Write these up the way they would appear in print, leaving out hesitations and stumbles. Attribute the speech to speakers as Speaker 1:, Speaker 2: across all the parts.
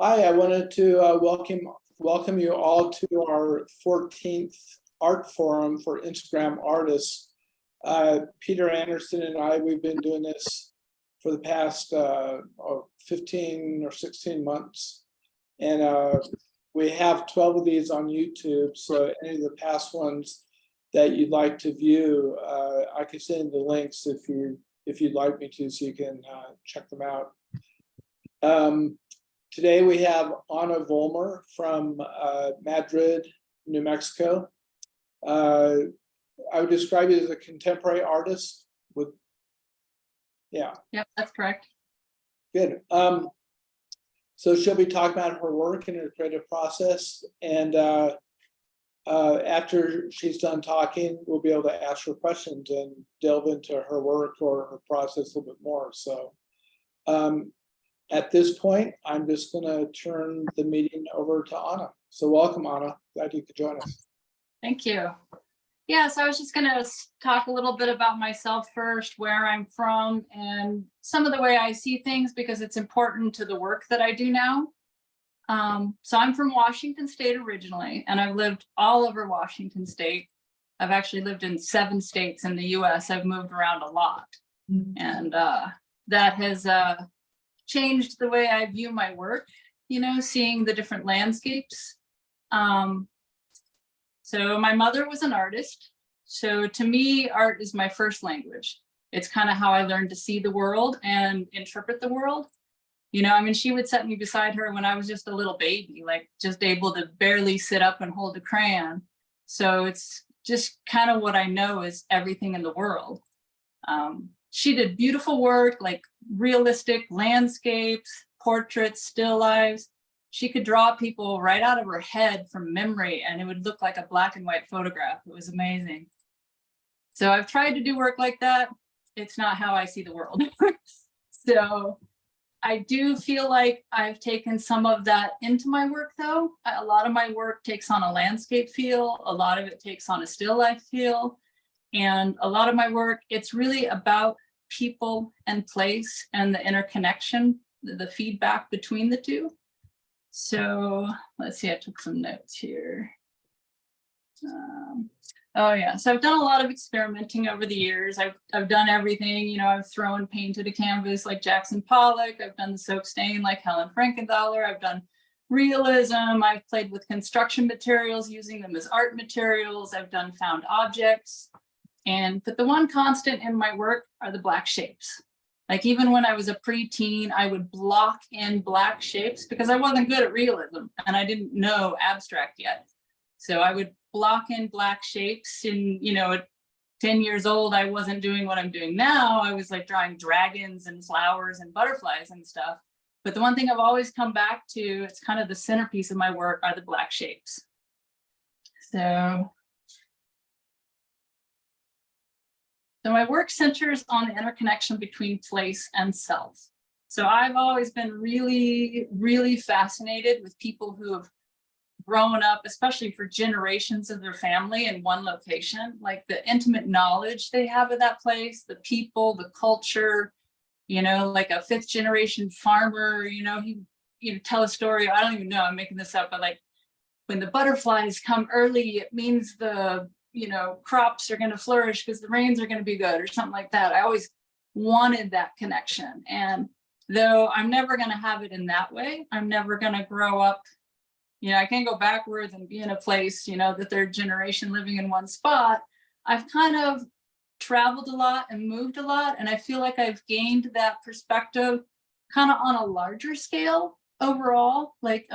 Speaker 1: Hi, I wanted to welcome you all to our 14th art forum for Instagram artists. Peter Anderson and I, we've been doing this for the past 15 or 16 months. And we have 12 of these on YouTube. So any of the past ones that you'd like to view, I can send the links if you'd like me to, so you can check them out. Today we have Onna Voellmer from Madrid, New Mexico. I would describe you as a contemporary artist with, yeah.
Speaker 2: Yep, that's correct.
Speaker 1: Good. So she'll be talking about her work and her creative process. And after she's done talking, we'll be able to ask her questions and delve into her work or her process a little bit more. So at this point, I'm just going to turn the meeting over to Onna. So welcome, Onna. Glad you could join us.
Speaker 2: Thank you. Yeah, so I was just going to talk a little bit about myself first, where I'm from, and some of the way I see things, because it's important to the work that I do now. So I'm from Washington State originally, and I've lived all over Washington State. I've actually lived in 7 states in the US. I've moved around a lot. And that has changed the way I view my work, seeing the different landscapes. So my mother was an artist. So to me, art is my first language. It's kind of how I learned to see the world and interpret the world. She would set me beside her when I was just a little baby, like just able to barely sit up and hold a crayon. So it's just kind of what I know is everything in the world. She did beautiful work, like realistic landscapes, portraits, still lives. She could draw people right out of her head from memory, and it would look like a black and white photograph. It was amazing. So I've tried to do work like that. It's not how I see the world. So I do feel like I've taken some of that into my work, though. A lot of my work takes on a landscape feel. A lot of it takes on a still life feel. And a lot of my work, it's really about people and place and the interconnection, the feedback between the two. So let's see, I took some notes here. Oh yeah, so I've done a lot of experimenting over the years. I've done everything, I've thrown paint to the canvas like Jackson Pollock. I've done the soak stain like Helen Frankenthaler. I've done realism. I've played with construction materials, using them as art materials. I've done found objects. But the one constant in my work are the black shapes. Like even when I was a preteen, I would block in black shapes because I wasn't good at realism and I didn't know abstract yet. So I would block in black shapes. And, at 10 years old, I wasn't doing what I'm doing now. I was like drawing dragons and flowers and butterflies and stuff. But the one thing I've always come back to, it's kind of the centerpiece of my work, are the black shapes. So my work centers on the interconnection between place and self. So I've always been really, really fascinated with people who have grown up, especially for generations of their family in one location, like the intimate knowledge they have of that place, the people, the culture, like a 5th generation farmer, he tell a story. I don't even know, I'm making this up, but like when the butterflies come early, it means the crops are going to flourish because the rains are going to be good or something like that. I always wanted that connection. And though I'm never going to have it in that way, I'm never going to grow up, I can't go backwards and be in a place, the 3rd generation living in one spot. I've kind of traveled a lot and moved a lot. And I feel like I've gained that perspective kind of on a larger scale overall. Like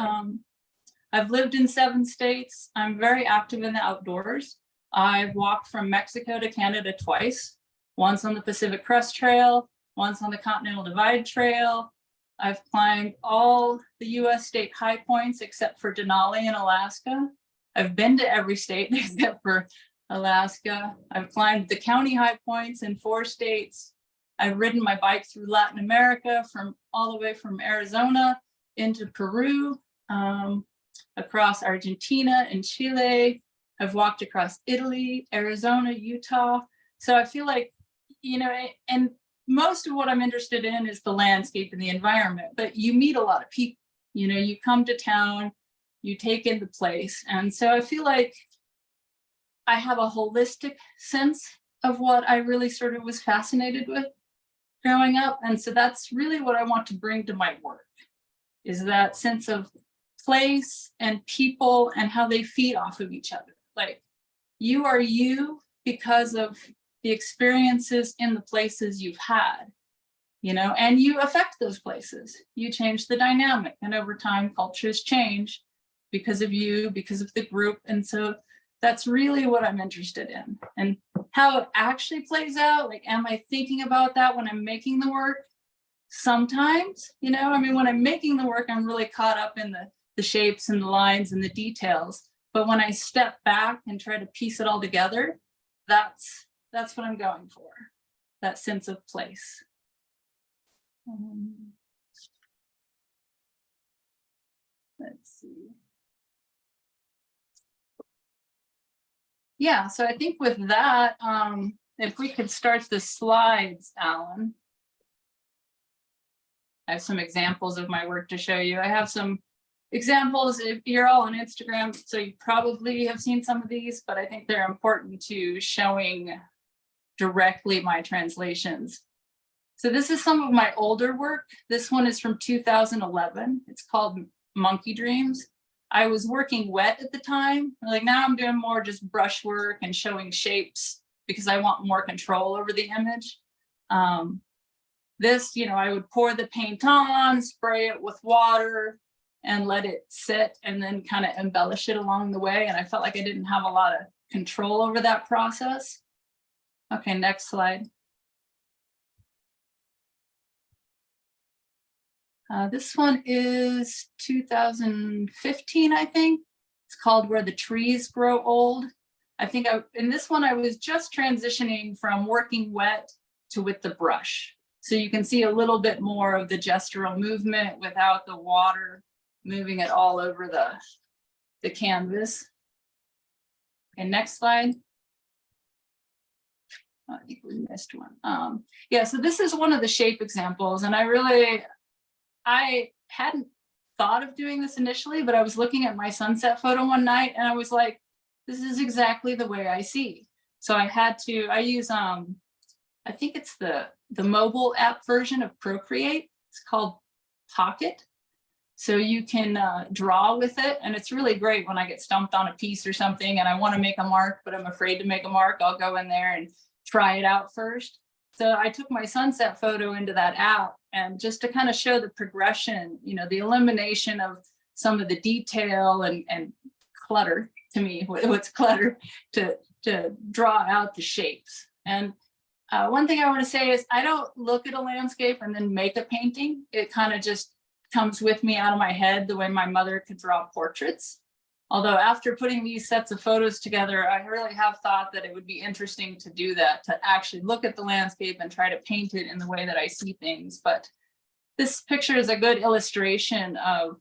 Speaker 2: I've lived in 7 states. I'm very active in the outdoors. I've walked from Mexico to Canada twice, once on the Pacific Crest Trail, once on the Continental Divide Trail. I've climbed all the US state high points except for Denali in Alaska. I've been to every state except for Alaska. I've climbed the county high points in 4 states. I've ridden my bike through Latin America, from all the way from Arizona into Peru, across Argentina and Chile. I've walked across Italy, Arizona, Utah. So I feel like, and most of what I'm interested in is the landscape and the environment, but you meet a lot of people. You know, you come to town, you take in the place. And so I feel like I have a holistic sense of what I really sort of was fascinated with growing up. And so that's really what I want to bring to my work, is that sense of place and people and how they feed off of each other. Like, you are you because of the experiences in the places you've had, you know, and you affect those places. You change the dynamic, and over time cultures change because of you, because of the group. And so that's really what I'm interested in, and how it actually plays out. Like, am I thinking about that when I'm making the work? Sometimes, you know, I mean, when I'm making the work, I'm really caught up in the shapes and the lines and the details. But when I step back and try to piece it all together, that's what I'm going for, that sense of place. Let's see. Yeah, so I think with that, if we could start the slides, Alan. I have some examples of my work to show you. I have some examples. If you're all on Instagram, so you probably have seen some of these, but I think they're important to showing directly my translations. So this is some of my older work. This one is from 2011. It's called Monkey Dreams. I was working wet at the time. Like, now I'm doing more just brush work and showing shapes because I want more control over the image. This, you know, I would pour the paint on, spray it with water, and let it sit, and then kind of embellish it along the way. And I felt like I didn't have a lot of control over that process. Okay, next slide. This one is 2015, I think. It's called Where the Trees Grow Old. I think in this one, I was just transitioning from working wet to with the brush. So you can see a little bit more of the gestural movement without the water moving it all over the canvas. And next slide. I think we missed one. Yeah, so this is one of the shape examples, and I hadn't thought of doing this initially, but I was looking at my sunset photo one night and I was like, this is exactly the way I see. So I use, I think it's the mobile app version of Procreate. It's called Pocket. So you can draw with it, and it's really great when I get stumped on a piece or something and I want to make a mark, but I'm afraid to make a mark. I'll go in there and try it out first. So I took my sunset photo into that app, and just to kind of show the progression, you know, the elimination of some of the detail and clutter, to me, what's clutter, to draw out the shapes. And one thing I want to say is I don't look at a landscape and then make a painting. It kind of just comes with me out of my head, the way my mother could draw portraits. Although after putting these sets of photos together, I really have thought that it would be interesting to do that, to actually look at the landscape and try to paint it in the way that I see things. But this picture is a good illustration of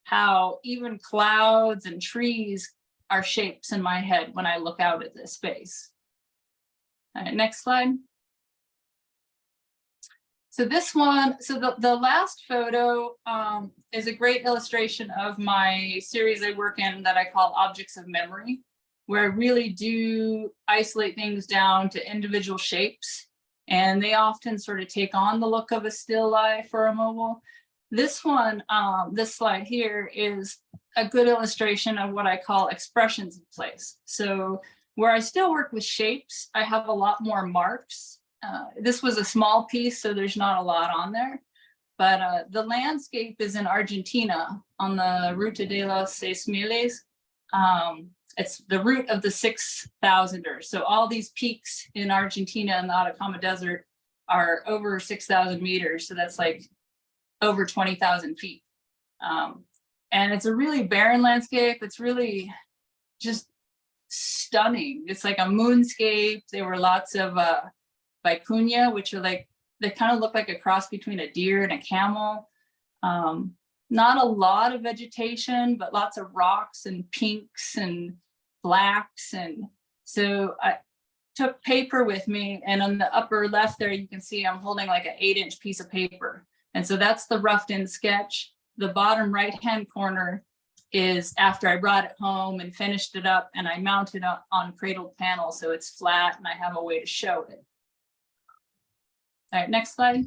Speaker 2: how even clouds and trees are shapes in my head when I look out at this space. All right, next slide. So this one, so the last photo is a great illustration of my series I work in that I call Objects of Memory, where I really do isolate things down to individual shapes, and they often sort of take on the look of a still life or a mobile. This one, this slide here is a good illustration of what I call expressions of place. So where I still work with shapes, I have a lot more marks. This was a small piece, so there's not a lot on there. But the landscape is in Argentina on the Ruta de los 6,000. It's the route of the 6,000ers. So all these peaks in Argentina in the Atacama Desert are over 6,000 meters. So that's like over 20,000 feet. And it's a really barren landscape. It's really just stunning. It's like a moonscape. There were lots of vicuña, which are like, they kind of look like a cross between a deer and a camel. Not a lot of vegetation, but lots of rocks and pinks and blacks. And so I took paper with me, and on the upper left there, you can see I'm holding like an 8-inch piece of paper. And so that's the roughed in sketch. the bottom right-hand corner is after I brought it home and finished it up, and I mounted it on cradled panel so it's flat and I have a way to show it. All right, next slide.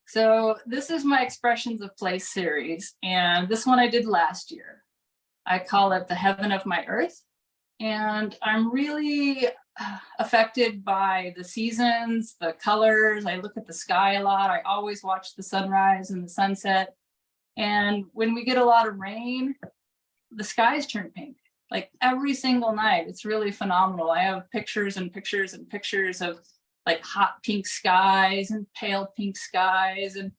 Speaker 2: So this is my Expressions of Place series, and this one I did last year. I call it The Heaven of My Earth, and I'm really affected by the seasons, the colors. I look at the sky a lot. I always watch the sunrise and the sunset. And when we get a lot of rain, the skies turn pink, like every single night. It's really phenomenal. I have pictures and pictures and pictures of like hot pink skies and pale pink skies. And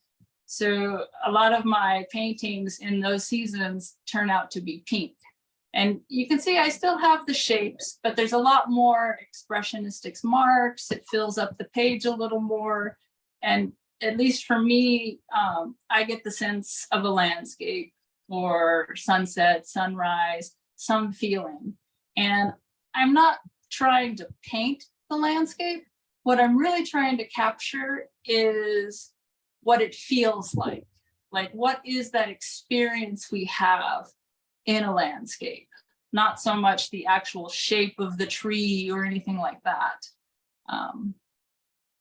Speaker 2: so a lot of my paintings in those seasons turn out to be pink. And you can see I still have the shapes, but there's a lot more expressionistic marks. It fills up the page a little more. And at least for me, I get the sense of a landscape or sunset, sunrise, some feeling. And I'm not trying to paint the landscape. What I'm really trying to capture is what it feels like. Like, what is that experience we have in a landscape? Not so much the actual shape of the tree or anything like that.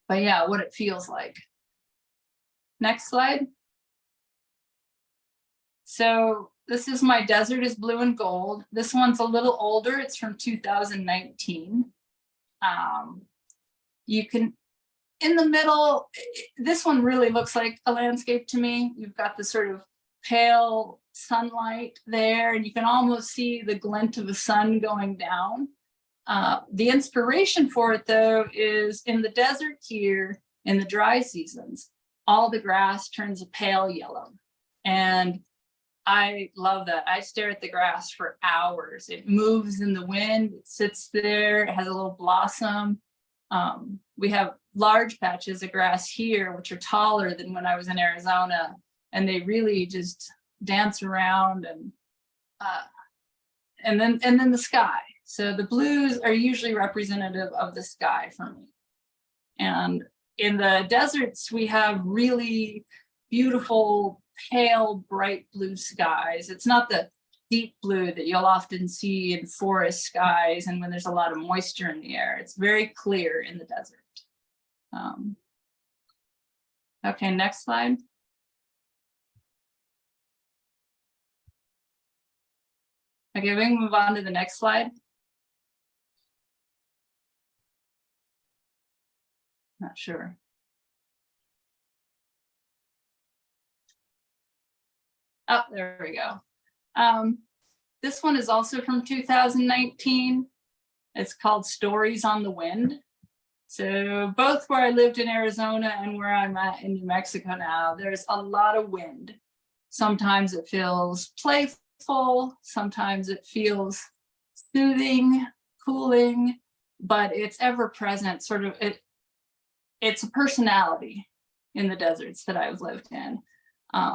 Speaker 2: But yeah, what it feels like. Next slide. So this is my Desert is Blue and Gold. This one's a little older. It's from 2019. You can, in the middle, this one really looks like a landscape to me. You've got the sort of pale sunlight there, and you can almost see the glint of the sun going down. The inspiration for it, though, is in the desert here, in the dry seasons, all the grass turns a pale yellow. And I love that. I stare at the grass for hours. It moves in the wind, it sits there, it has a little blossom. We have large patches of grass here, which are taller than when I was in Arizona, and they really just dance around. And then the sky. So the blues are usually representative of the sky for me. And in the deserts, we have really beautiful, pale, bright blue skies. It's not the deep blue that you'll often see in forest skies and when there's a lot of moisture in the air. It's very clear in the desert. Okay, next slide. Okay, we can move on to the next slide. Not sure. Oh, there we go. This one is also from 2019. It's called Stories on the Wind. So both where I lived in Arizona and where I'm at in New Mexico now, there's a lot of wind. Sometimes it feels playful, sometimes it feels soothing, cooling, but it's ever present, sort of, it's a personality in the deserts that I've lived in.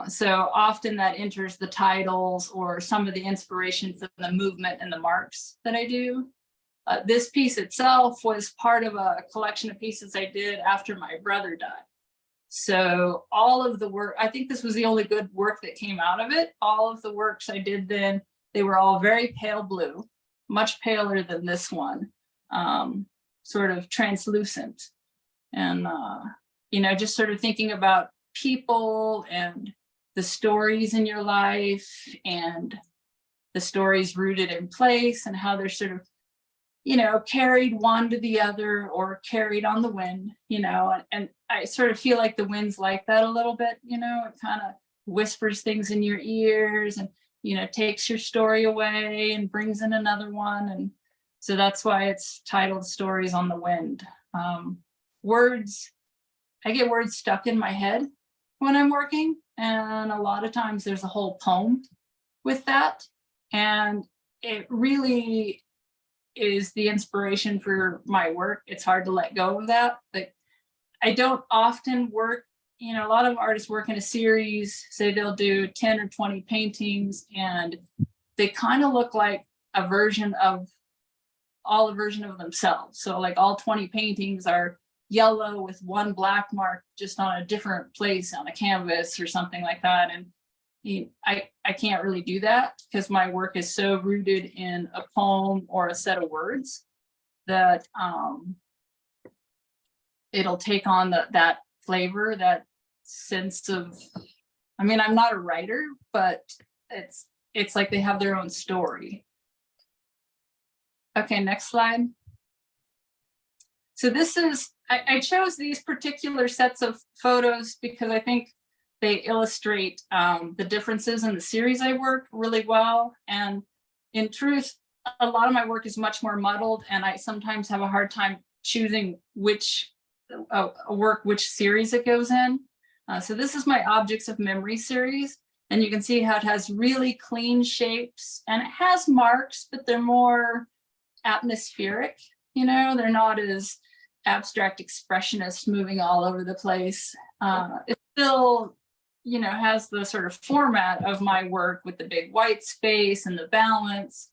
Speaker 2: So often that enters the titles or some of the inspiration for the movement and the marks that I do. This piece itself was part of a collection of pieces I did after my brother died. So all of the work, I think this was the only good work that came out of it. All of the works I did then, they were all very pale blue, much paler than this one, sort of translucent. And, you know, just sort of thinking about people and the stories in your life and the stories rooted in place and how they're sort of, you know, carried one to the other or carried on the wind, you know, and I sort of feel like the wind's like that a little bit, you know, it kind of whispers things in your ears and, you know, takes your story away and brings in another one. And so that's why it's titled Stories on the Wind. Words, I get words stuck in my head when I'm working, and a lot of times there's a whole poem with that, and it really is the inspiration for my work. It's hard to let go of that. But I don't often work, you know, a lot of artists work in a series, say they'll do 10 or 20 paintings, and they kind of look like a version of themselves. So like all 20 paintings are yellow with one black mark just on a different place on a canvas or something like that. And I can't really do that because my work is so rooted in a poem or a set of words that it'll take on that flavor, that sense of, I mean, I'm not a writer, but it's like they have their own story. Okay, next slide. So this is, I chose these particular sets of photos because I think they illustrate the differences in the series I work really well. And in truth, a lot of my work is much more muddled, and I sometimes have a hard time choosing which series it goes in. So this is my Objects of Memory series, and you can see how it has really clean shapes, and it has marks, but they're more atmospheric, you know, they're not as abstract expressionist moving all over the place. It still, you know, has the sort of format of my work with the big white space and the balance,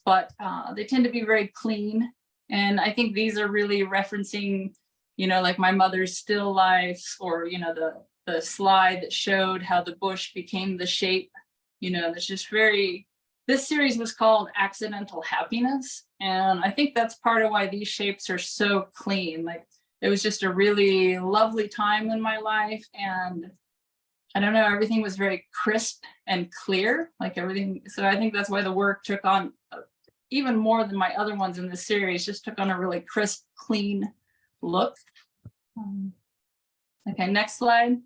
Speaker 2: but they tend to be very clean. And I think these are really referencing, you know, like my mother's still lifes, or, you know, the slide that showed how the bush became the shape, you know, that's just very, this series was called Accidental Happiness. And I think that's part of why these shapes are so clean. Like, it was just a really lovely time in my life. And I don't know, everything was very crisp and clear, like everything. So I think that's why the work took on, even more than my other ones in this series, just took on a really crisp, clean look. Okay, next slide.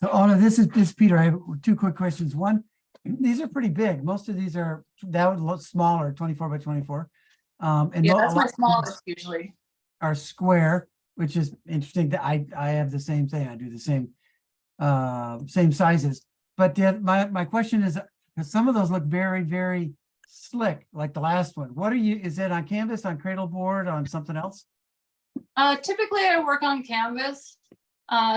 Speaker 3: So Onna, this is Peter. I have two quick questions. One, these are pretty big. Most of these are, that would look smaller, 24 by 24. And
Speaker 2: Yeah,
Speaker 3: a
Speaker 2: that's
Speaker 3: lot
Speaker 2: my
Speaker 3: of these
Speaker 2: smallest usually.
Speaker 3: are square, which is interesting. That I have the same thing. I do the same sizes. But my question is, because some of those look very, very slick, like the last one. What are you? Is it on canvas, on cradle board, on something else?
Speaker 2: Typically I work on canvas.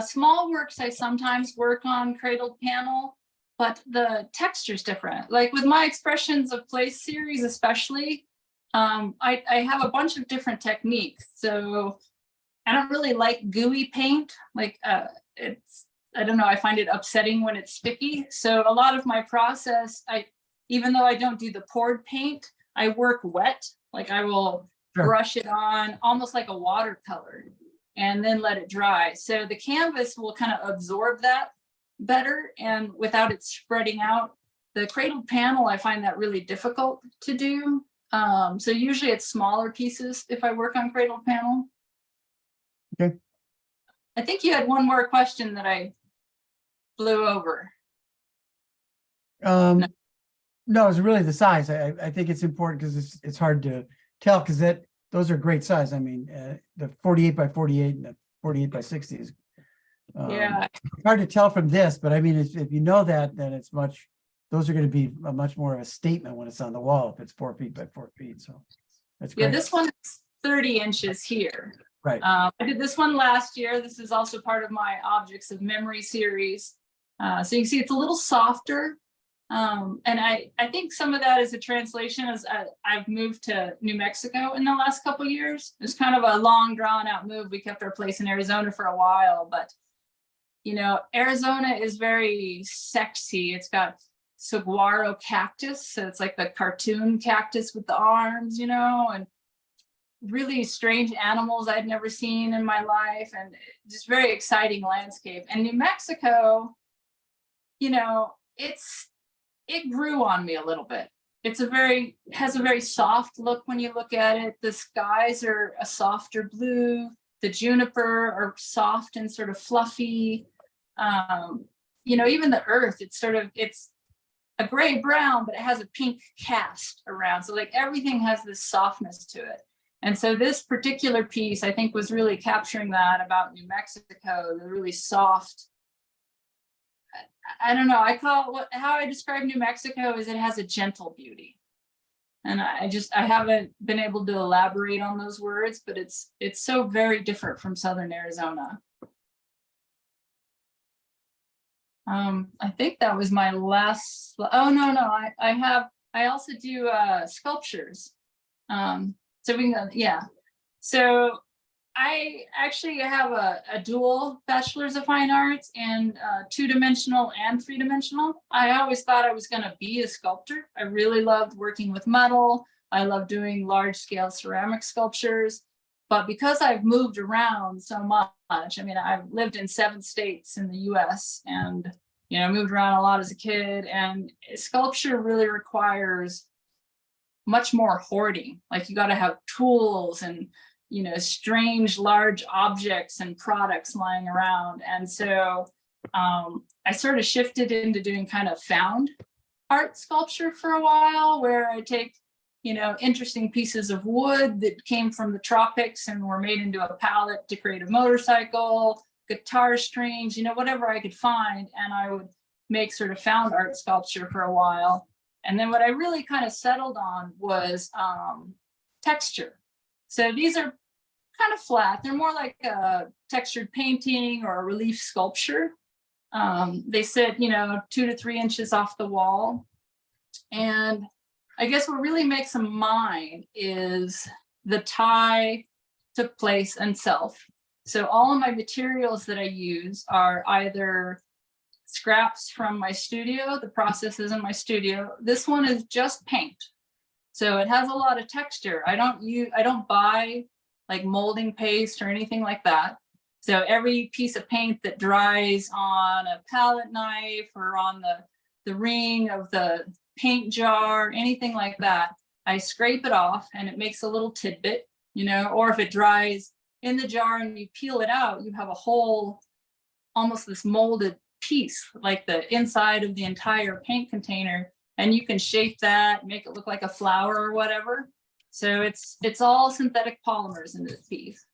Speaker 2: Small works I sometimes work on cradled panel, but the texture's different. Like with my Expressions of Place series especially, I have a bunch of different techniques. So I don't really like gooey paint. Like I don't know, I find it upsetting when it's sticky. So a lot of my process, even though I don't do the poured paint, I work wet. Like I will brush it on almost like a watercolor and then let it dry. So the canvas will kind of absorb that better and without it spreading out. The cradled panel, I find that really difficult to do. So usually it's smaller pieces if I work on cradled panel.
Speaker 3: Okay.
Speaker 2: I think you had one more question that I blew over.
Speaker 3: No, it's really the size. I think it's important because it's hard to tell, because those are great size. I mean, the 48 by 48 and the 48 by 60 is
Speaker 2: Yeah,
Speaker 3: hard to tell from this, but I mean, if you know that, then it's those are going to be a much more of a statement when it's on the wall, if it's 4 feet by 4 feet. So that's great.
Speaker 2: yeah, this one is 30 inches here.
Speaker 3: Right.
Speaker 2: I did this one last year. This is also part of my Objects of Memory series. So you can see it's a little softer. And I think some of that is a translation as I've moved to New Mexico in the last couple of years. It's kind of a long drawn out move. We kept our place in Arizona for a while, but you know, Arizona is very sexy. It's got saguaro cactus. So it's like the cartoon cactus with the arms, you know, and really strange animals I'd never seen in my life, and just very exciting landscape. And New Mexico, you know, it grew on me a little bit. Has a very soft look when you look at it. The skies are a softer blue. The juniper are soft and sort of fluffy. You know, even the earth, it's a gray brown, but it has a pink cast around. So like everything has this softness to it. And so this particular piece, I think, was really capturing that about New Mexico, the really soft, I don't know, how I describe New Mexico is it has a gentle beauty. And I haven't been able to elaborate on those words, but it's so very different from Southern Arizona. I think that was my last, oh, no, I also do sculptures. So we can, yeah. So I actually have a dual bachelor's of fine arts and two-dimensional and three-dimensional. I always thought I was going to be a sculptor. I really loved working with metal. I love doing large-scale ceramic sculptures. But because I've moved around so much, I mean, I've lived in 7 states in the US and, you know, moved around a lot as a kid. And sculpture really requires much more hoarding. Like you got to have tools and, you know, strange large objects and products lying around. And so I sort of shifted into doing kind of found art sculpture for a while, where I take, you know, interesting pieces of wood that came from the tropics and were made into a palette to create a motorcycle, guitar strings, you know, whatever I could find. And I would make sort of found art sculpture for a while. And then what I really kind of settled on was texture. So these are kind of flat. They're more like a textured painting or a relief sculpture. They sit, you know, 2 to 3 inches off the wall. And I guess what really makes them mine is the tie to place and self. So all of my materials that I use are either scraps from my studio, the processes in my studio. This one is just paint. So it has a lot of texture. I don't buy like molding paste or anything like that. So every piece of paint that dries on a palette knife or on the ring of the paint jar, anything like that, I scrape it off and it makes a little tidbit, you know, or if it dries in the jar and you peel it out, you have a whole, almost this molded piece, like the inside of the entire paint container, and you can shape that, make it look like a flower or whatever. So it's all synthetic polymers in this piece.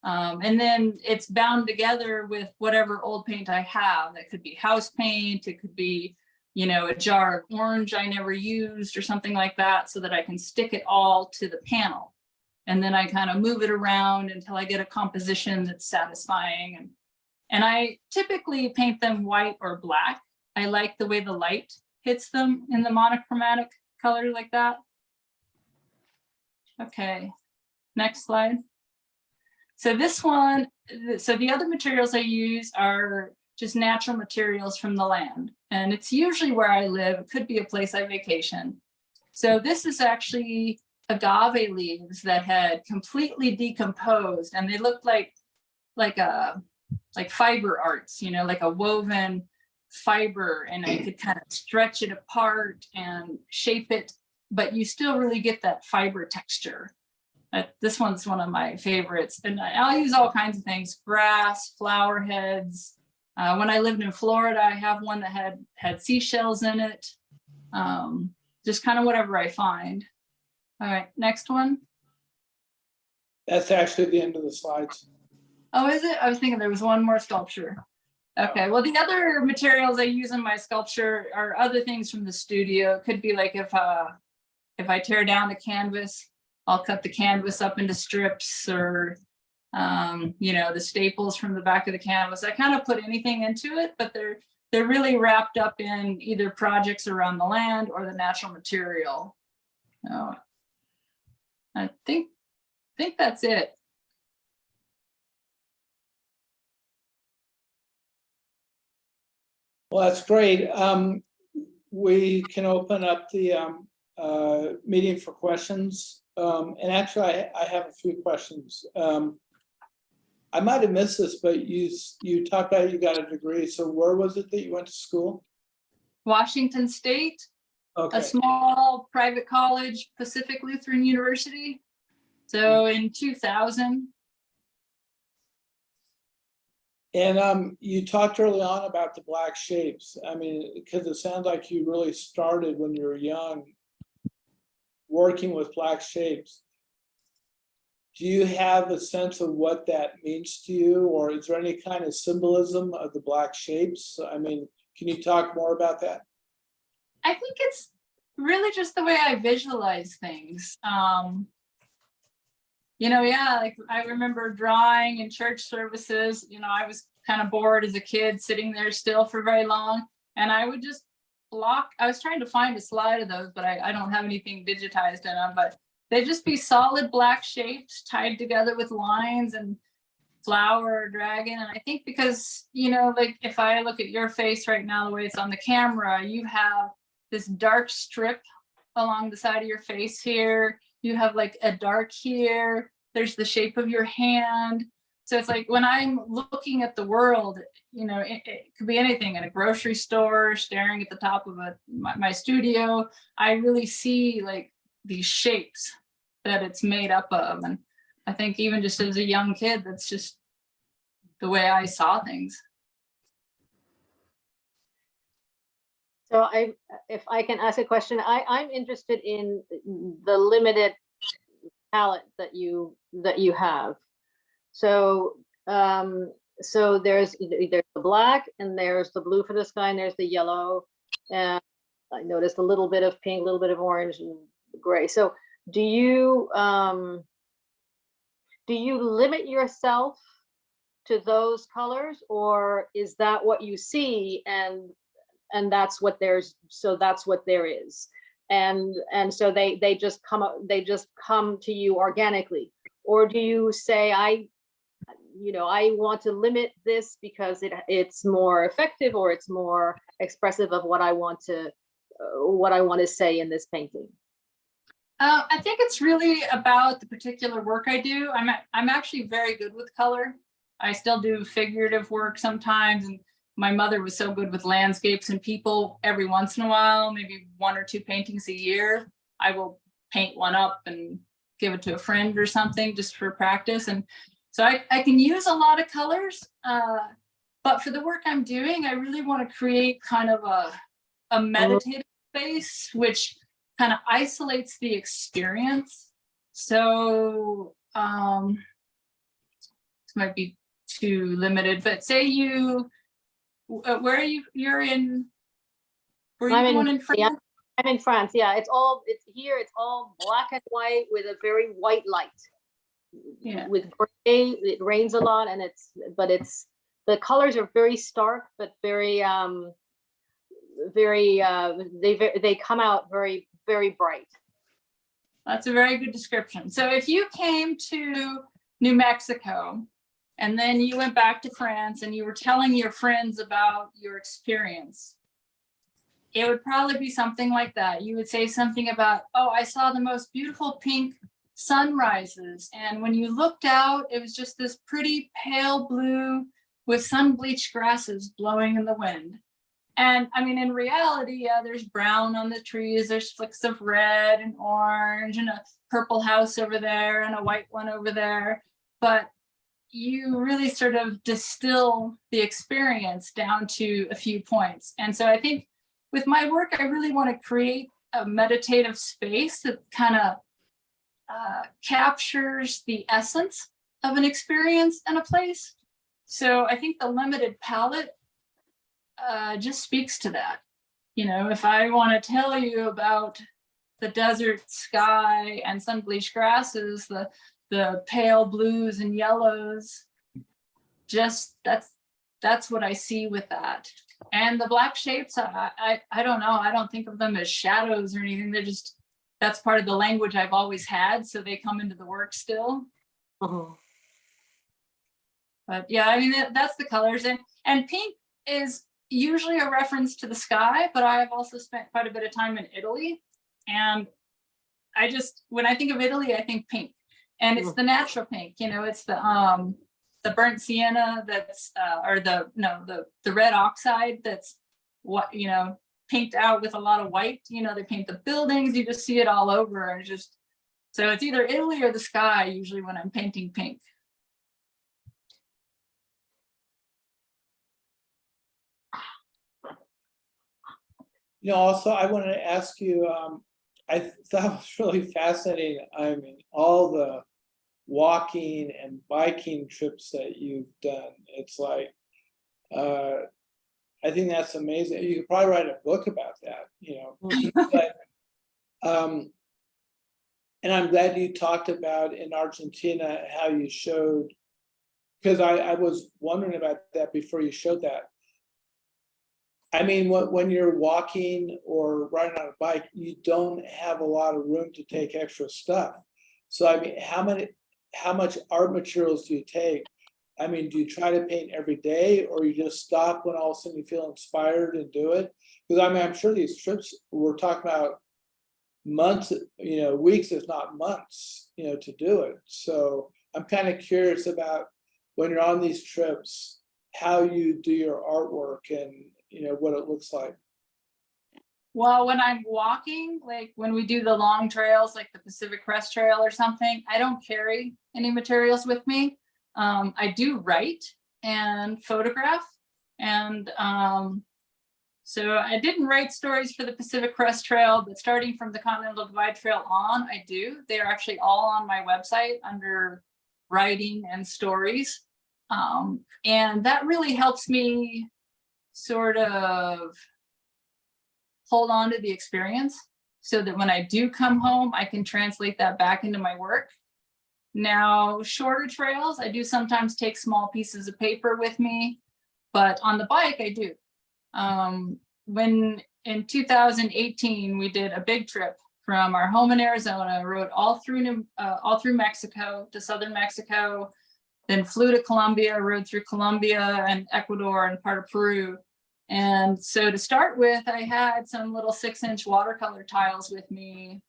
Speaker 2: And then it's bound together with whatever old paint I have. That could be house paint, it could be, you know, a jar of orange I never used or something like that, so that I can stick it all to the panel. And then I kind of move it around until I get a composition that's satisfying. And I typically paint them white or black. I like the way the light hits them in the monochromatic color like that. Okay, next slide. So this one, so the other materials I use are just natural materials from the land. And it's usually where I live. It could be a place I vacation. So this is actually agave leaves that had completely decomposed, and they looked like fiber arts, you know, like a woven fiber, and I could kind of stretch it apart and shape it, but you still really get that fiber texture. This one's one of my favorites, and I'll use all kinds of things: grass, flower heads. When I lived in Florida, I have one that had seashells in it. Just kind of whatever I find. All right, next one.
Speaker 1: That's actually the end of the slides.
Speaker 2: Oh, is it? I was thinking there was one more sculpture. Okay, well, the other materials I use in my sculpture are other things from the studio. It could be like if I tear down the canvas, I'll cut the canvas up into strips, or you know, the staples from the back of the canvas. I kind of put anything into it, but they're really wrapped up in either projects around the land or the natural material. So I think that's it.
Speaker 1: Well, that's great. We can open up the meeting for questions. And actually, I have a few questions. I might have missed this, but you talked about you got a degree. So where was it that you went to school?
Speaker 2: Washington State,
Speaker 1: Okay.
Speaker 2: a small private college, Pacific Lutheran University. So in 2000.
Speaker 1: And you talked early on about the black shapes. I mean, because it sounds like you really started when you were young working with black shapes. Do you have a sense of what that means to you, or is there any kind of symbolism of the black shapes? I mean, can you talk more about that?
Speaker 2: I think it's really just the way I visualize things. You know, yeah, like I remember drawing in church services. You know, I was kind of bored as a kid sitting there still for very long, and I would just block. I was trying to find a slide of those, but I don't have anything digitized in them, but They'd just be solid black shapes tied together with lines and flower or dragon. And I think because, you know, like if I look at your face right now, the way it's on the camera, you have this dark strip along the side of your face here. You have like a dark here. There's the shape of your hand. So it's like when I'm looking at the world, you know, it could be anything in a grocery store, staring at the top of my studio. I really see like these shapes that it's made up of. And I think even just as a young kid, that's just the way I saw things.
Speaker 4: So if I can ask a question, I'm interested in the limited palette that you have. So so there's the black, and there's the blue for the sky, and there's the yellow, and I noticed a little bit of pink, a little bit of orange and gray. So do you limit yourself to those colors, or is that what you see and that's what there's, so that's what there is, and so they just come to you organically? Or do you say, I want to limit this because it's more effective, or it's more expressive of what I want to say in this painting?
Speaker 2: I think it's really about the particular work I do. I'm actually very good with color. I still do figurative work sometimes, and my mother was so good with landscapes and people. Every once in a while, maybe 1 or 2 paintings a year, I will paint one up and give it to a friend or something just for practice. And so I can use a lot of colors, but for the work I'm doing, I really want to create kind of a meditative space, which kind of isolates the experience. So this might be too limited, but say you, where are you? You're in, were you born in France?
Speaker 4: Yeah, I'm in France. Yeah, it's here. It's all black and white with a very white light.
Speaker 2: Yeah.
Speaker 4: With gray, it rains a lot, and the colors are very stark, but very they come out very, very bright.
Speaker 2: That's a very good description. So if you came to New Mexico and then you went back to France and you were telling your friends about your experience, it would probably be something like that. You would say something about, oh, I saw the most beautiful pink sunrises. And when you looked out, it was just this pretty pale blue with sun-bleached grasses blowing in the wind. And I mean, in reality, yeah, there's brown on the trees, there's flicks of red and orange and a purple house over there and a white one over there. But you really sort of distill the experience down to a few points. And so I think with my work, I really want to create a meditative space that kind of captures the essence of an experience and a place. So I think the limited palette just speaks to that. You know, if I want to tell you about the desert sky and sun-bleached grasses, the pale blues and yellows, just that's what I see with that. And the black shapes, I don't know, I don't think of them as shadows or anything. They're just, that's part of the language I've always had, so they come into the work still.
Speaker 4: Uh-huh.
Speaker 2: But yeah, I mean, that's the colors. And pink is usually a reference to the sky, but I've also spent quite a bit of time in Italy. And when I think of Italy, I think pink. And it's the natural pink, you know, it's the burnt sienna that's, or the red oxide that's what, you know, pinked out with a lot of white. You know, they paint the buildings, you just see it all over. And so it's either Italy or the sky usually when I'm painting pink.
Speaker 1: You know, also, I wanted to ask you, I thought it was really fascinating. I mean, all the walking and biking trips that you've done. It's like, I think that's amazing. You could probably write a book about that, you know. But, and I'm glad you talked about in Argentina how you showed, because I was wondering about that before you showed that. I mean, when you're walking or riding on a bike, you don't have a lot of room to take extra stuff. So I mean, how much art materials do you take? I mean, do you try to paint every day, or you just stop when all of a sudden you feel inspired and do it? Because I mean, I'm sure these trips, we're talking about months, weeks, if not months, to do it. So I'm kind of curious about when you're on these trips, how you do your artwork and what it looks like.
Speaker 2: Well, when I'm walking, like when we do the long trails, like the Pacific Crest Trail or something, I don't carry any materials with me. I do write and photograph. And so I didn't write stories for the Pacific Crest Trail, but starting from the Continental Divide Trail on, I do. They're actually all on my website under writing and stories. And that really helps me sort of hold on to the experience so that when I do come home, I can translate that back into my work. Now, shorter trails, I do sometimes take small pieces of paper with me, but on the bike, I do. When in 2018, we did a big trip from our home in Arizona, rode all through Mexico to southern Mexico, then flew to Colombia, rode through Colombia and Ecuador and part of Peru. And so to start with, I had some little 6-inch watercolor tiles with me,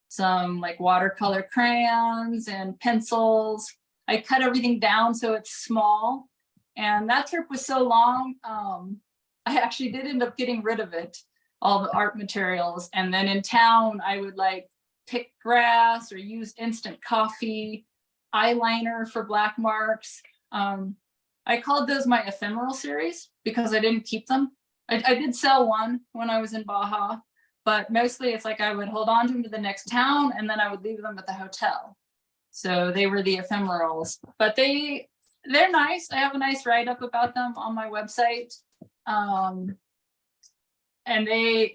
Speaker 2: some like watercolor crayons and pencils. I cut everything down so it's small. And that trip was so long, I actually did end up getting rid of it, all the art materials. And then in town, I would like pick grass or use instant coffee, eyeliner for black marks. I called those my ephemeral series because I didn't keep them. I did sell one when I was in Baja, but mostly it's like I would hold on to them to the next town and then I would leave them at the hotel. So they were the ephemerals, but they're nice. I have a nice write-up about them on my website. And they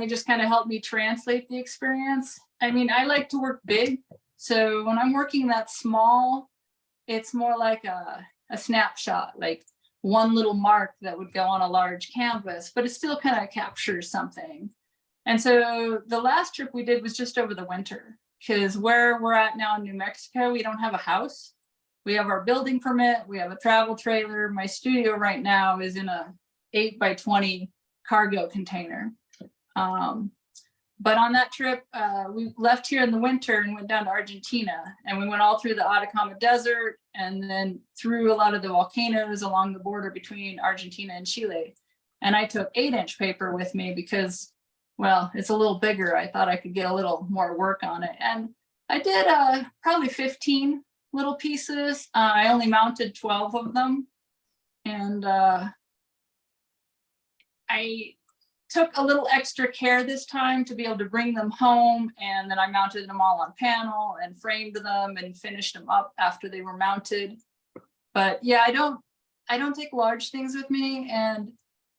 Speaker 2: just kind of help me translate the experience. I mean, I like to work big. So when I'm working that small, it's more like a snapshot, like one little mark that would go on a large canvas, but it still kind of captures something. And so the last trip we did was just over the winter, because where we're at now in New Mexico, we don't have a house. We have our building permit, we have a travel trailer. My studio right now is in a 8x20 cargo container. But on that trip, we left here in the winter and went down to Argentina, and we went all through the Atacama Desert and then through a lot of the volcanoes along the border between Argentina and Chile. And I took 8-inch paper with me because, well, it's a little bigger. I thought I could get a little more work on it. And I did probably 15 little pieces. I only mounted 12 of them. And I took a little extra care this time to be able to bring them home, and then I mounted them all on panel and framed them and finished them up after they were mounted. But yeah, I don't take large things with me, and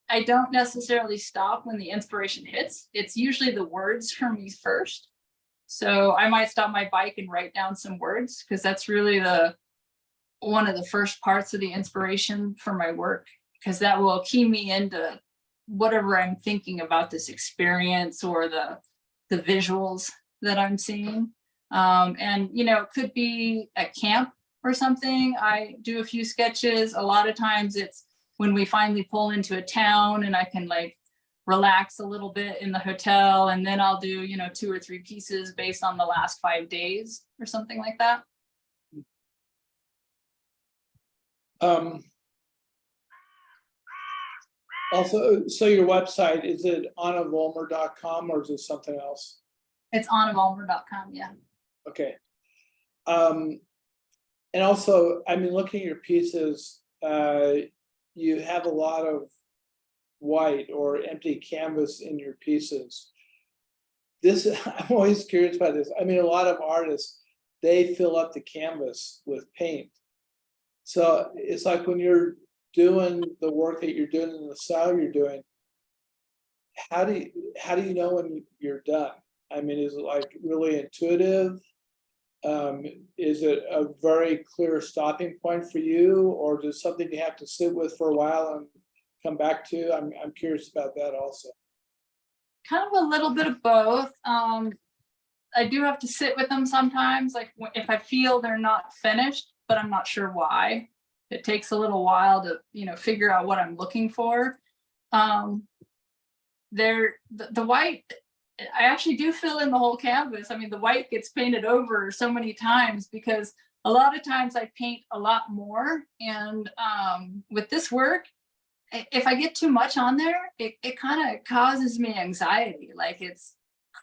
Speaker 2: I don't necessarily stop when the inspiration hits. It's usually the words for me first. So I might stop my bike and write down some words, because that's really one of the first parts of the inspiration for my work, because that will key me into whatever I'm thinking about this experience or the visuals that I'm seeing. And it could be at camp or something. I do a few sketches. A lot of times it's when we finally pull into a town and I can like relax a little bit in the hotel, and then I'll do 2 or 3 pieces based on the last 5 days or something like that.
Speaker 1: Also, so your website, is it onnavoellmer.com or is it something else?
Speaker 2: It's onnavoellmer.com, yeah.
Speaker 1: Okay. And also, I mean, looking at your pieces, you have a lot of white or empty canvas in your pieces. I'm always curious about this. I mean, a lot of artists, they fill up the canvas with paint. So it's like when you're doing the work that you're doing in the style you're doing, how do you know when you're done? I mean, is it like really intuitive? Is it a very clear stopping point for you, or is it something you have to sit with for a while and come back to? I'm curious about that also.
Speaker 2: Kind of a little bit of both. I do have to sit with them sometimes, like if I feel they're not finished, but I'm not sure why. It takes a little while to, figure out what I'm looking for. The white, I actually do fill in the whole canvas. I mean, the white gets painted over so many times because a lot of times I paint a lot more. And with this work, if I get too much on there, it kind of causes me anxiety, like it's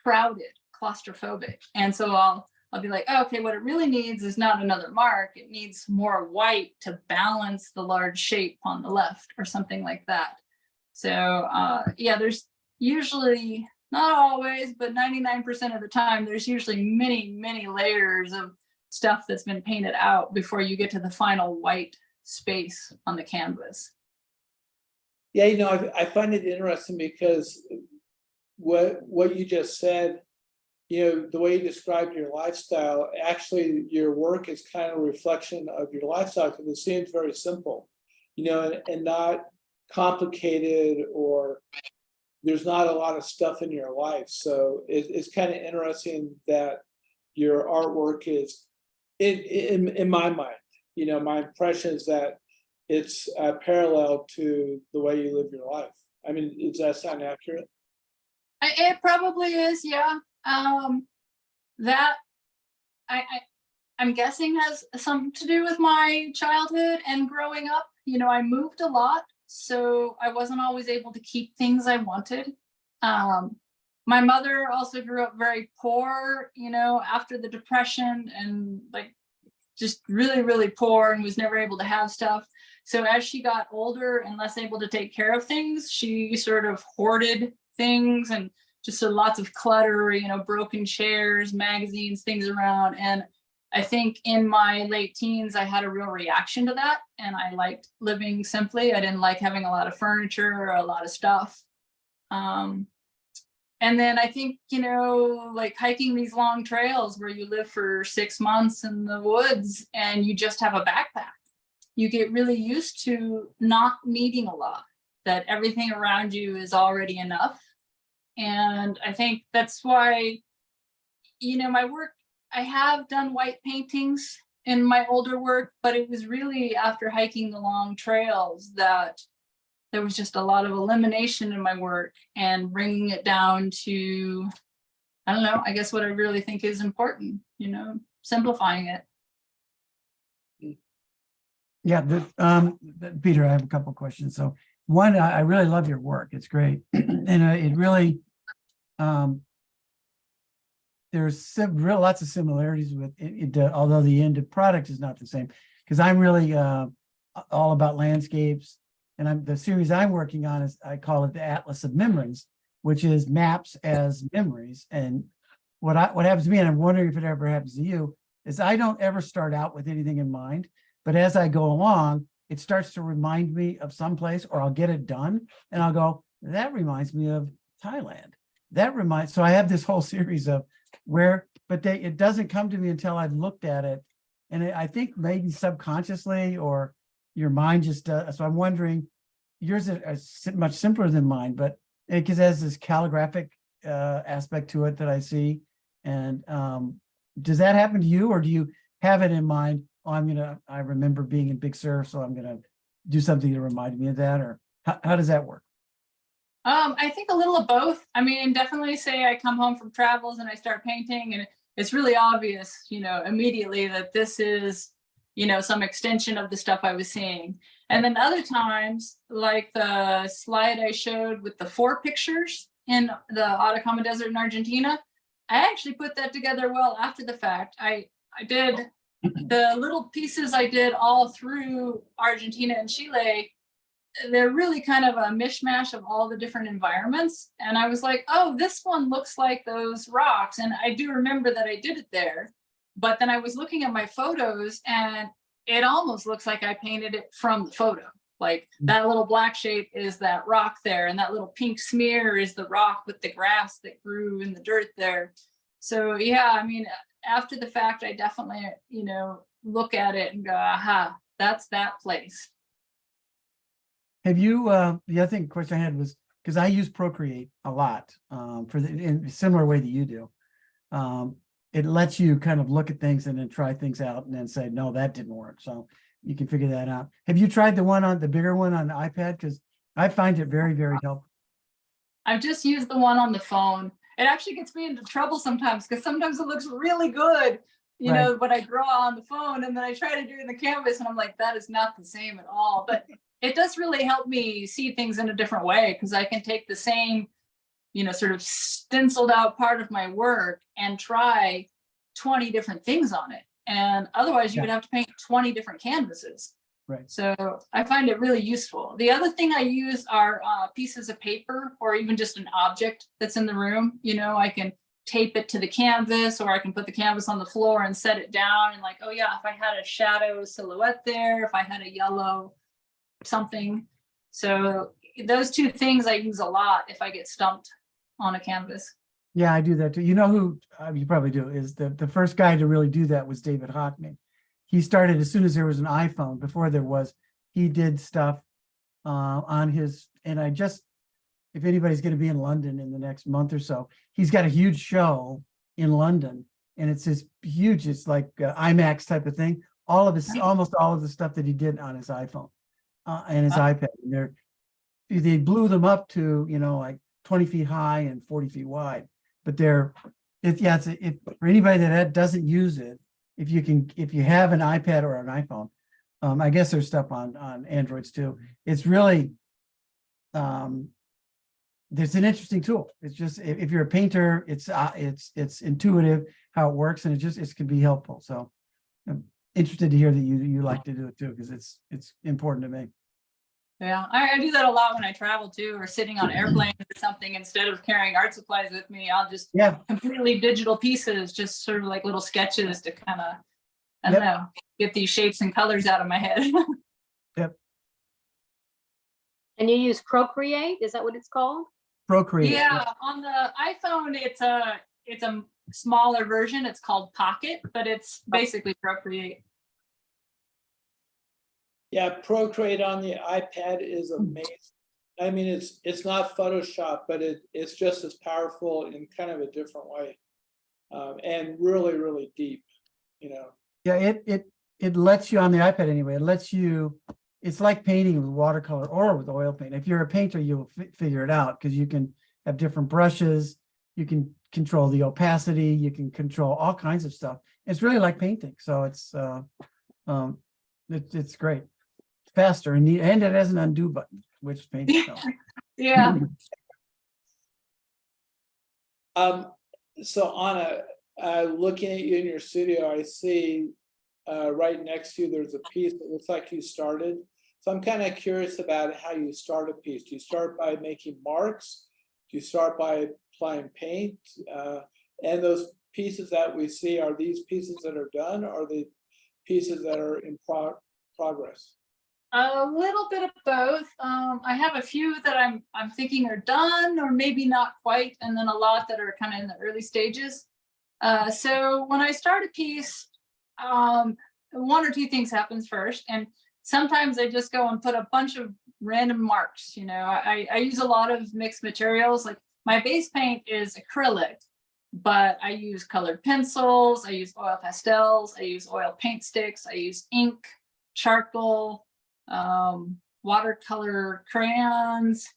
Speaker 2: crowded, claustrophobic. And so I'll be like, oh, okay, what it really needs is not another mark. It needs more white to balance the large shape on the left or something like that. So yeah, there's usually, not always, but 99% of the time, there's usually many, many layers of stuff that's been painted out before you get to the final white space on the canvas.
Speaker 1: Yeah, I find it interesting because what you just said, the way you described your lifestyle, actually your work is kind of a reflection of your lifestyle because it seems very simple, and not complicated, or there's not a lot of stuff in your life. So it's kind of interesting that your artwork is, in my mind, my impression is that it's parallel to the way you live your life. I mean, does that sound accurate?
Speaker 2: It probably is, yeah. That I'm guessing has something to do with my childhood and growing up. I moved a lot, so I wasn't always able to keep things I wanted. My mother also grew up very poor, after the Depression, and like just really, really poor, and was never able to have stuff. So as she got older and less able to take care of things, she sort of hoarded things and just lots of clutter, broken chairs, magazines, things around. And I think in my late teens, I had a real reaction to that. And I liked living simply. I didn't like having a lot of furniture or a lot of stuff. And then I think, like hiking these long trails where you live for 6 months in the woods and you just have a backpack, you get really used to not needing a lot, that everything around you is already enough. And I think that's why, my work, I have done white paintings in my older work, but it was really after hiking the long trails that there was just a lot of elimination in my work and bringing it down to, I don't know, I guess what I really think is important, simplifying it.
Speaker 3: Yeah, Peter, I have a couple of questions. So one, I really love your work. It's great. And it really, there's lots of similarities with it, although the end product is not the same, because I'm really all about landscapes. And the series I'm working on is, I call it the Atlas of Memories, which is maps as memories. And what happens to me, and I'm wondering if it ever happens to you, is I don't ever start out with anything in mind, but as I go along, it starts to remind me of someplace, or I'll get it done and I'll go, that reminds me of Thailand. So I have this whole series of but it doesn't come to me until I've looked at it. And I think maybe subconsciously, or your mind just does. So I'm wondering, yours is much simpler than mine, but because it has this calligraphic aspect to it that I see. And does that happen to you, or do you have it in mind? Oh, I remember being in Big Sur, so I'm gonna do something to remind me of that, or how does that work?
Speaker 2: I think a little of both. I mean, definitely say I come home from travels and I start painting, and it's really obvious, immediately that this is, some extension of the stuff I was seeing. And then other times, like the slide I showed with the 4 pictures in the Atacama Desert in Argentina, I actually put that together well after the fact. I did the little pieces I did all through Argentina and Chile. They're really kind of a mishmash of all the different environments. And I was like, oh, this one looks like those rocks. And I do remember that I did it there. But then I was looking at my photos and it almost looks like I painted it from the photo. Like that little black shape is that rock there. And that little pink smear is the rock with the grass that grew in the dirt there. So yeah, I mean, after the fact, I definitely, look at it and go, aha, that's that place.
Speaker 3: Have you, the other thing, question I had was, because I use Procreate a lot, for the, in a similar way that you do. It lets you kind of look at things and then try things out and then say, no, that didn't work. So you can figure that out. Have you tried the one on the bigger one on the iPad? Because I find it very, very helpful.
Speaker 2: I've just used the one on the phone. It actually gets me into trouble sometimes because sometimes it looks really good, you know, what I draw on the phone, and then I try to do it in the canvas and I'm like, that is not the same at all. But it does really help me see things in a different way, because I can take the same, you know, sort of stenciled out part of my work and try 20 different things on it. And otherwise you would have to paint 20 different canvases.
Speaker 3: Right.
Speaker 2: So I find it really useful. The other thing I use are pieces of paper, or even just an object that's in the room. You know, I can tape it to the canvas, or I can put the canvas on the floor and set it down and like, oh yeah, if I had a shadow silhouette there, if I had a yellow something. So those two things I use a lot if I get stumped on a canvas.
Speaker 3: Yeah, I do that too. You know who, you probably do, is the first guy to really do that was David Hockney. He started as soon as there was an iPhone. Before there was, he did stuff on his, and I just, if anybody's going to be in London in the next month or so, he's got a huge show in London, and it's this huge, it's like IMAX type of thing. All of his, almost all of the stuff that he did on his iPhone and his iPad. And they blew them up to, you know, like 20 feet high and 40 feet wide. But for anybody that doesn't use it, if you have an iPad or an iPhone, I guess there's stuff on Androids too. It's really, there's an interesting tool. It's just, if you're a painter, it's intuitive how it works, and it can be helpful. So I'm interested to hear that you like to do it too, because it's important to me.
Speaker 2: Yeah, I do that a lot when I travel too, or sitting on airplanes or something. Instead of carrying art supplies with me, I'll just completely digital pieces, just sort of like little sketches to kind of, I don't know, get these shapes and colors out of my head.
Speaker 3: Yep.
Speaker 4: And you use Procreate? Is that what it's called?
Speaker 3: Procreate.
Speaker 2: Yeah, on the iPhone, it's a smaller version. It's called Pocket, but it's basically Procreate.
Speaker 1: Yeah, Procreate on the iPad is amazing. I mean, it's not Photoshop, but it's just as powerful in kind of a different way, and really, really deep, you know.
Speaker 3: Yeah, it lets you, on the iPad anyway, it lets you, it's like painting with watercolor or with oil paint. If you're a painter, you'll figure it out, because you can have different brushes, you can control the opacity, you can control all kinds of stuff. It's really like painting. So it's great. Faster, and it has an undo button, which paints itself.
Speaker 2: Yeah.
Speaker 1: So Anna, looking at you in your studio, I see right next to you there's a piece that looks like you started. So I'm kind of curious about how you start a piece. Do you start by making marks? Do you start by applying paint? And those pieces that we see, are these pieces that are done, or are they pieces that are in progress?
Speaker 2: A little bit of both. I have a few that I'm thinking are done, or maybe not quite, and then a lot that are kind of in the early stages. So when I start a piece, one or two things happens first, and sometimes I just go and put a bunch of random marks. You know, I use a lot of mixed materials. Like my base paint is acrylic, but I use colored pencils, I use oil pastels, I use oil paint sticks, I use ink, charcoal, watercolor crayons,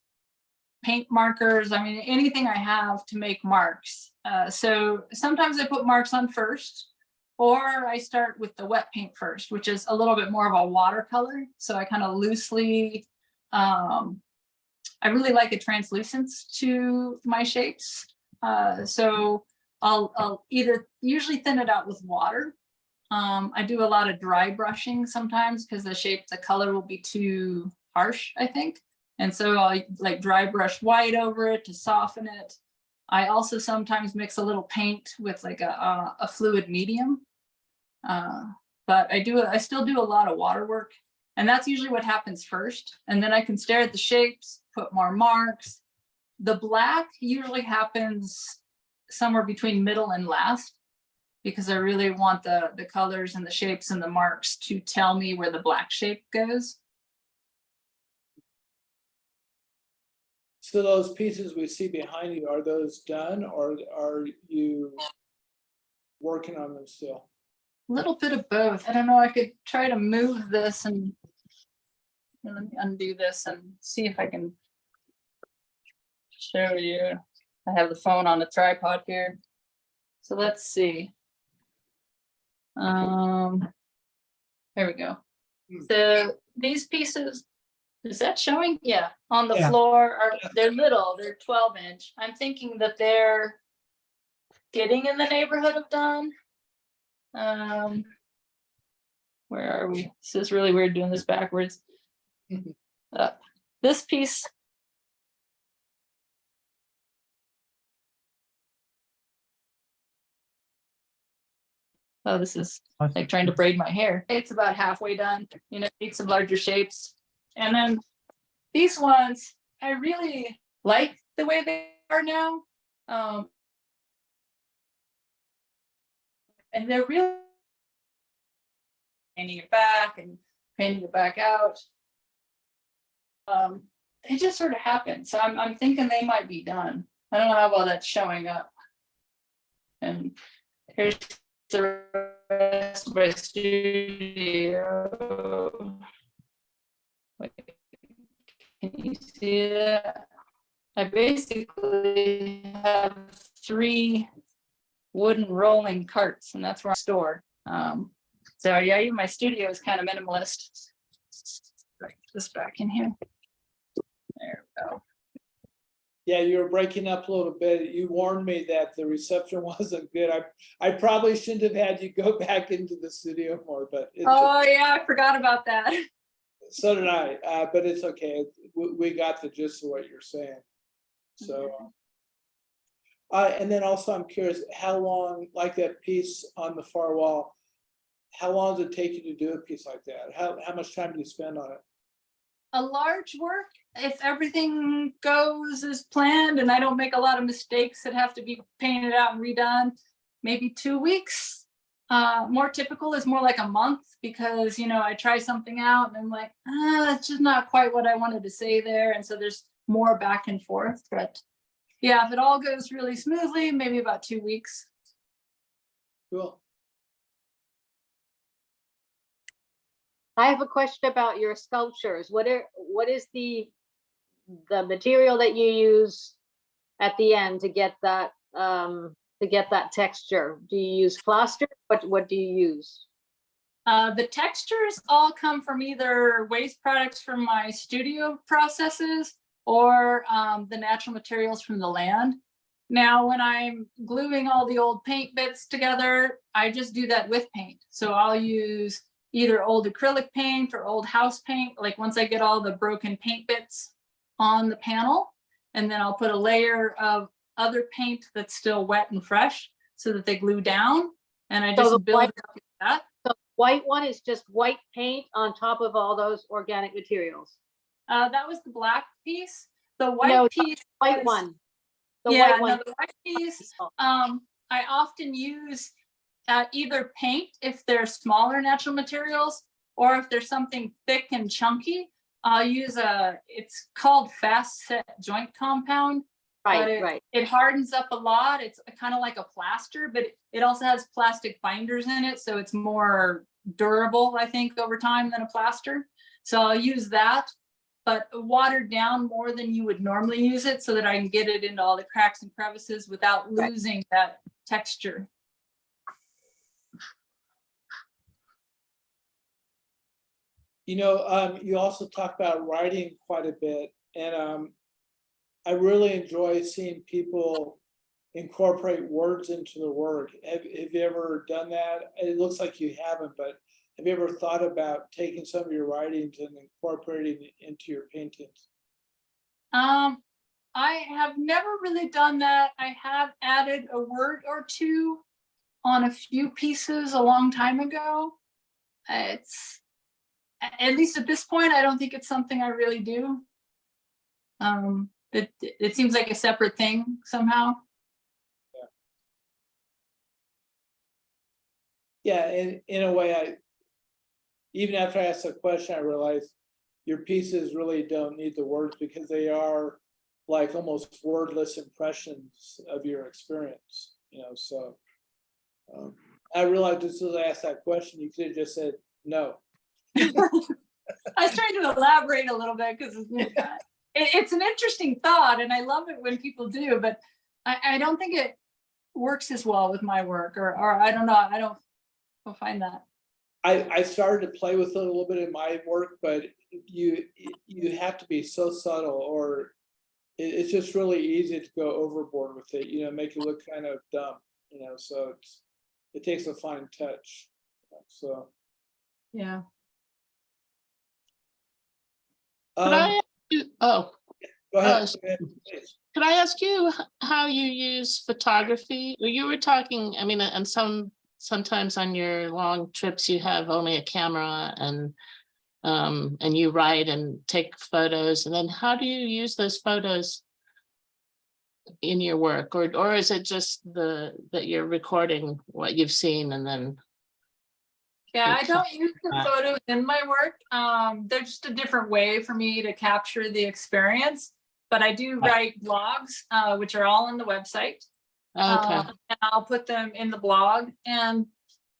Speaker 2: paint markers. I mean, anything I have to make marks. So sometimes I put marks on first, or I start with the wet paint first, which is a little bit more of a watercolor. So I kind of loosely, I really like a translucence to my shapes. So I'll either usually thin it out with water. I do a lot of dry brushing sometimes, because the color will be too harsh, I think. And so I'll like dry brush white over it to soften it. I also sometimes mix a little paint with like a fluid medium. But I still do a lot of water work, and that's usually what happens first. And then I can stare at the shapes, put more marks. The black usually happens somewhere between middle and last, because I really want the colors and the shapes and the marks to tell me where the black shape goes.
Speaker 1: So those pieces we see behind you, are those done or are you working on them still?
Speaker 2: A little bit of both. I don't know, I could try to move this and let me undo this and see if I can show you. I have the phone on the tripod here. So let's see. There we go. So these pieces, is that showing? Yeah, on the
Speaker 3: Yeah.
Speaker 2: floor they're little, they're 12-inch. I'm thinking that they're getting in the neighborhood of done. Where are we? This is really weird doing this backwards. This piece. Oh, this is like trying to braid my hair. It's about halfway done, you know, need some larger shapes. And then these ones, I really like the way they are now. And they're really painting it back and painting it back out. It just sort of happened. So I'm thinking they might be done. I don't know how well that's showing up. And here's the rest of my studio. Wait, can you see that? I basically have 3 wooden rolling carts, and that's where I store. So yeah, even my studio is kind of minimalist. Put this back in here. There we go.
Speaker 1: Yeah, you were breaking up a little bit. You warned me that the reception wasn't good. I probably shouldn't have had you go back into the studio more, but
Speaker 2: Oh yeah, I forgot about that.
Speaker 1: so did I. But it's okay. We got the gist of what you're saying. So, and then also I'm curious, how long, like that piece on the far wall, how long does it take you to do a piece like that? How much time do you spend on it?
Speaker 2: A large work, if everything goes as planned and I don't make a lot of mistakes that have to be painted out and redone, maybe 2 weeks. More typical is more like a month because, you know, I try something out and I'm like, it's just not quite what I wanted to say there. And so there's more back and forth. But yeah, if it all goes really smoothly, maybe about 2 weeks.
Speaker 1: Cool.
Speaker 4: I have a question about your sculptures. What is the material that you use at the end to get that texture? Do you use plaster? What do you use?
Speaker 2: The textures all come from either waste products from my studio processes or the natural materials from the land. Now, when I'm gluing all the old paint bits together, I just do that with paint. So I'll use either old acrylic paint or old house paint, like once I get all the broken paint bits on the panel, and then I'll put a layer of other paint that's still wet and fresh so that they glue down. And I just build it up like that.
Speaker 4: The white one is just white paint on top of all those organic materials.
Speaker 2: That was the black piece. The white piece.
Speaker 4: White one.
Speaker 2: The white one. The white piece. I often use either paint if they're smaller natural materials, or if there's something thick and chunky, I'll use it's called fast set joint compound.
Speaker 4: Right.
Speaker 2: It hardens up a lot. It's kind of like a plaster, but it also has plastic binders in it. So it's more durable, I think, over time than a plaster. So I'll use that, but watered down more than you would normally use it so that I can get it into all the cracks and crevices without losing that texture.
Speaker 1: You know, you also talk about writing quite a bit, and I really enjoy seeing people incorporate words into the work. Have you ever done that? It looks like you haven't, but have you ever thought about taking some of your writings and incorporating it into your paintings?
Speaker 2: I have never really done that. I have added a word or two on a few pieces a long time ago. It's, at least at this point, I don't think it's something I really do. It seems like a separate thing somehow.
Speaker 1: Yeah, in a way, even after I asked the question, I realized your pieces really don't need the words because they are like almost wordless impressions of your experience, you know, so. I realized as soon as I asked that question, you could have just said no.
Speaker 2: I was trying to elaborate a little bit because it's an interesting thought, and I love it when people do, but I don't think it works as well with my work, or I don't know, I don't find that.
Speaker 1: I started to play with it a little bit in my work, but you have to be so subtle, or it's just really easy to go overboard with it, you know, make it look kind of dumb, you know, so it takes a fine touch, so.
Speaker 2: Yeah.
Speaker 5: Could I ask you,
Speaker 1: Go ahead, please.
Speaker 5: could I ask you how you use photography? You were talking, I mean, and sometimes on your long trips, you have only a camera and you write and take photos. And then how do you use those photos in your work? Or is it just that you're recording what you've seen and then?
Speaker 2: Yeah, I don't use the photos in my work. They're just a different way for me to capture the experience. But I do write blogs, which are all on the website.
Speaker 5: Okay.
Speaker 2: And I'll put them in the blog. And,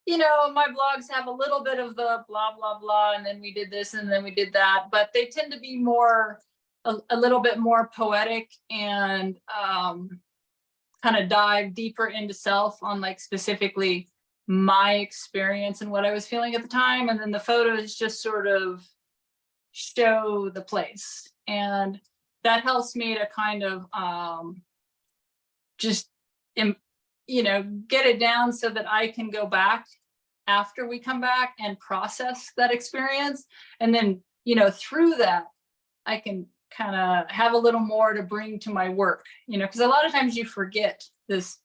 Speaker 2: you know, my blogs have a little bit of the blah, blah, blah, and then we did this and then we did that. But they tend to be more, a little bit more poetic and kind of dive deeper into self on like specifically my experience and what I was feeling at the time. And then the photos just sort of show the place. And that helps me to kind of just, you know, get it down so that I can go back after we come back and process that experience. And then, you know, through that, I can kind of have a little more to bring to my work, you know, because a lot of times you forget this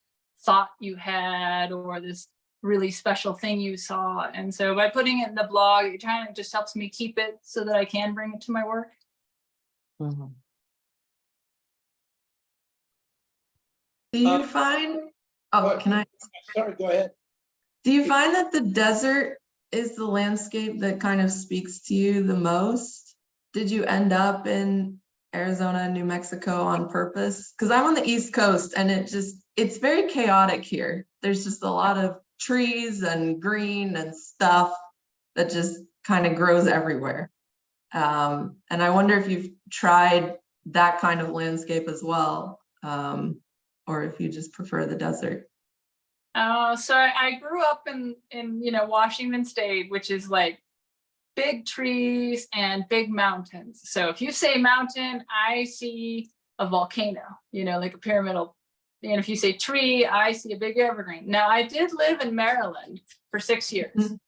Speaker 2: thought you had or this really special thing you saw. And so by putting it in the blog, it kind of just helps me keep it so that I can bring it to my work.
Speaker 5: Mhm.
Speaker 6: Do you find, oh, can I,
Speaker 1: Sorry, go ahead.
Speaker 6: do you find that the desert is the landscape that kind of speaks to you the most? Did you end up in Arizona and New Mexico on purpose? Because I'm on the East Coast and it's very chaotic here. There's just a lot of trees and green and stuff that just kind of grows everywhere. And I wonder if you've tried that kind of landscape as well, or if you just prefer the desert.
Speaker 2: So I grew up in you know, Washington State, which is like big trees and big mountains. So if you say mountain, I see a volcano, you know, like a pyramidal. And if you say tree, I see a big evergreen. Now, I did live in Maryland for 6 years.
Speaker 6: Mhm.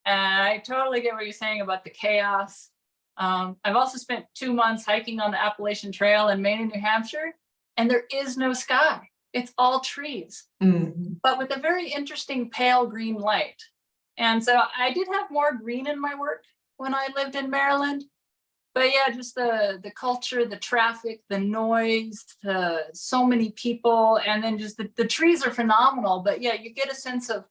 Speaker 2: And I totally get what you're saying about the chaos. I've also spent 2 months hiking on the Appalachian Trail in Maine and New Hampshire, and there is no sky. It's all trees, but with a very interesting pale green light. And so I did have more green in my work when I lived in Maryland. But yeah, just the culture, the traffic, the noise, so many people, and then just the trees are phenomenal. But yeah, you get a sense of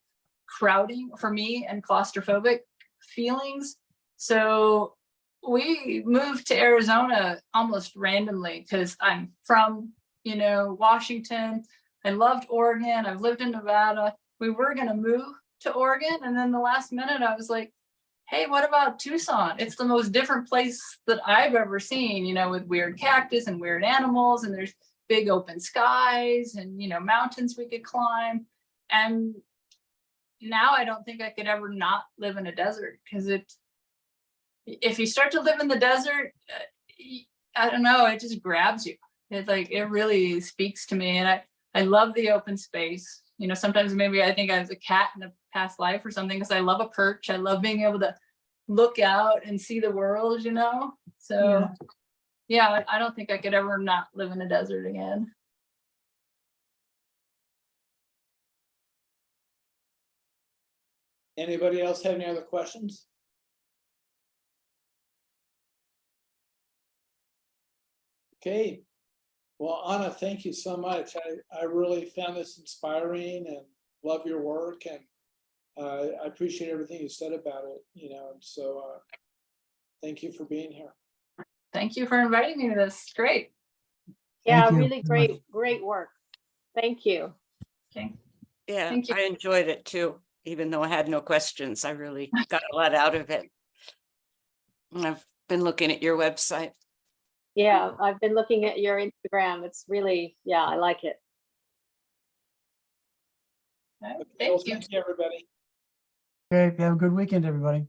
Speaker 2: crowding for me and claustrophobic feelings. So we moved to Arizona almost randomly because I'm from, you know, Washington. I loved Oregon. I've lived in Nevada. We were going to move to Oregon. And then the last minute, I was like, hey, what about Tucson? It's the most different place that I've ever seen, you know, with weird cactus and weird animals, and there's big open skies and, you know, mountains we could climb. And now I don't think I could ever not live in a desert, because if you start to live in the desert, I don't know, it just grabs you. It really speaks to me. And I love the open space. You know, sometimes maybe I think I was a cat in a past life or something, because I love a perch. I love being able to look out and see the world, you know? So yeah, I don't think I could ever not live in a desert again.
Speaker 1: Anybody else have any other questions? Okay. Well, Onna, thank you so much. I really found this inspiring and love your work, and I appreciate everything you said about it, you know, and so thank you for being here.
Speaker 2: Thank you for inviting me to this. Great.
Speaker 4: Yeah,
Speaker 3: Thank you
Speaker 4: really
Speaker 3: very much.
Speaker 4: great work. Thank you.
Speaker 2: Okay.
Speaker 7: Yeah,
Speaker 2: Thank you.
Speaker 7: I enjoyed it too, even though I had no questions. I really got a lot out of it. And I've been looking at your website.
Speaker 4: Yeah, I've been looking at your Instagram. It's really, yeah, I like it.
Speaker 2: Okay,
Speaker 1: Well,
Speaker 2: Thank you.
Speaker 1: thank you, everybody.
Speaker 3: Okay, have a good weekend, everybody.